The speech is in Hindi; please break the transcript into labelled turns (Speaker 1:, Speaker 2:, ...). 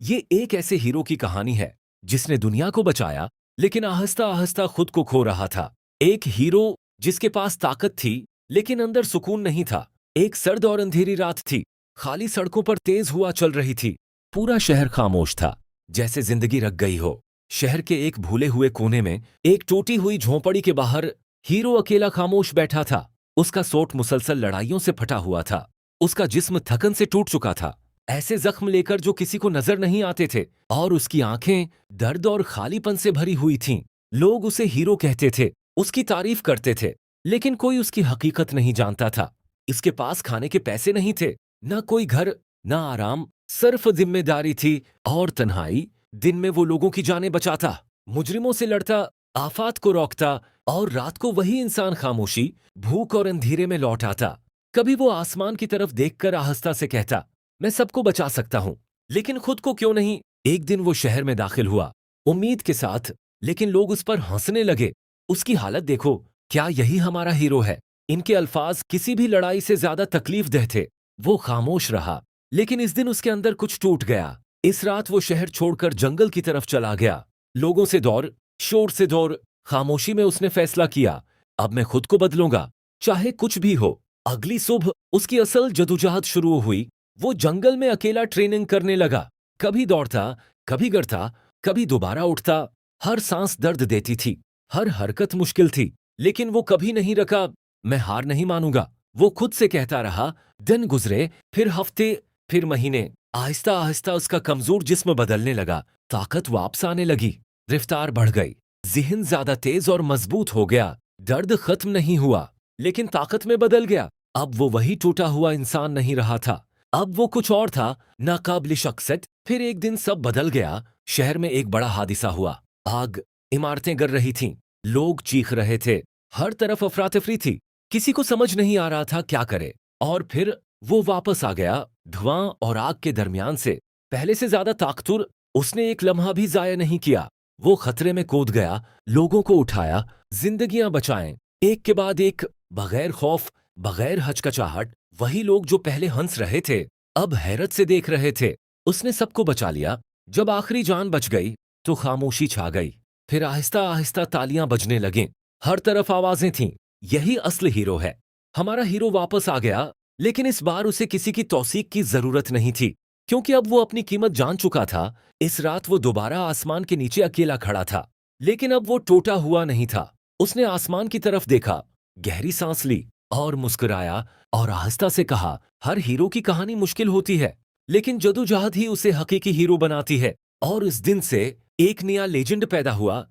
Speaker 1: ये एक ऐसे हीरो की कहानी है जिसने दुनिया को बचाया, लेकिन आहिस्ता आहिस्ता खुद को खो रहा था। एक हीरो जिसके पास ताकत थी, लेकिन अंदर सुकून नहीं था। एक सर्द और अंधेरी रात थी। खाली सड़कों पर तेज हवा चल रही थी। पूरा शहर खामोश था, जैसे जिंदगी रख गई हो। शहर के एक भूले हुए कोने में, एक टूटी हुई झोंपड़ी के बाहर, हीरो अकेला खामोश बैठा था। उसका सोट मुसलसल लड़ाइयों से फटा हुआ था। उसका जिस्म थकन से टूट चुका था, ऐसे जख्म लेकर जो किसी को नजर नहीं आते थे। और उसकी आंखें दर्द और खालीपन से भरी हुई थीं। लोग उसे हीरो कहते थे, उसकी तारीफ करते थे, लेकिन कोई उसकी हकीकत नहीं जानता था। इसके पास खाने के पैसे नहीं थे, न कोई घर, न आराम, सिर्फ जिम्मेदारी थी और तन्हाई। दिन में वो लोगों की जानें बचाता, मुजरिमों से लड़ता, आफात को रोकता, और रात को वही इंसान खामोशी, भूख और अंधेरे में लौट आता। कभी वो आसमान की तरफ देखकर आहिस्ता से कहता, मैं सबको बचा सकता हूं, लेकिन खुद को क्यों नहीं। एक दिन वो शहर में दाखिल हुआ, उम्मीद के साथ, लेकिन लोग उस पर हंसने लगे। उसकी हालत देखो, क्या यही हमारा हीरो है? इनके अल्फाज किसी भी लड़ाई से ज्यादा तकलीफदेह थे। वो खामोश रहा, लेकिन इस दिन उसके अंदर कुछ टूट गया। इस रात वो शहर छोड़कर जंगल की तरफ चला गया। लोगों से दूर, शोर से दूर, खामोशी में उसने फैसला किया, अब मैं खुद को बदलूंगा, चाहे कुछ भी हो। अगली सुबह उसकी असल जदोजहद शुरू हुई। वो जंगल में अकेला ट्रेनिंग करने लगा। कभी दौड़ता, कभी गिरता, कभी दोबारा उठता। हर सांस दर्द देती थी, हर हरकत मुश्किल थी, लेकिन वो कभी नहीं रका। मैं हार नहीं मानूंगा, वो खुद से कहता रहा। दिन गुजरे, फिर हफ्ते, फिर महीने। आहिस्ता आहिस्ता उसका कमजोर जिस्म बदलने लगा, ताकत वापस आने लगी, रफ्तार बढ़ गई, जिहन ज्यादा तेज और मजबूत हो गया। दर्द खत्म नहीं हुआ, लेकिन ताकत में बदल गया। अब वो वही टूटा हुआ इंसान नहीं रहा था, अब वो कुछ और था, नाकाबिल शख्सियत। फिर एक दिन सब बदल गया। शहर में एक बड़ा हादसा हुआ। आग, इमारतें गिर रही थीं, लोग चीख रहे थे, हर तरफ अफरा तफरी थी। किसी को समझ नहीं आ रहा था क्या करे। और फिर वो वापस आ गया, धुआं और आग के दरमियान से, पहले से ज्यादा ताकतवर। उसने एक लम्हा भी जाया नहीं किया। वो खतरे में कूद गया, लोगों को उठाया, जिंदगियां बचाएं, एक के बाद एक, बगैर खौफ, बगैर हचकचाहट। वही लोग जो पहले हंस रहे थे, अब हैरत से देख रहे थे। उसने सबको बचा लिया। जब आखिरी जान बच गई, तो खामोशी छा गई। फिर आहिस्ता आहिस्ता तालियां बजने लगीं, हर तरफ आवाजें थीं। यही असल हीरो है। हमारा हीरो वापस आ गया, लेकिन इस बार उसे किसी की तौसीक की जरूरत नहीं थी, क्योंकि अब वो अपनी कीमत जान चुका था। इस रात वो दोबारा आसमान के नीचे अकेला खड़ा था, लेकिन अब वो टूटा हुआ नहीं था। उसने आसमान की तरफ देखा, गहरी सांस ली और मुस्कुराया, और आहिस्ता से कहा, हर हीरो की कहानी मुश्किल होती है, लेकिन जदोजहद ही उसे हकीकी हीरो बनाती है। और इस दिन से एक नया लेजेंड पैदा हुआ,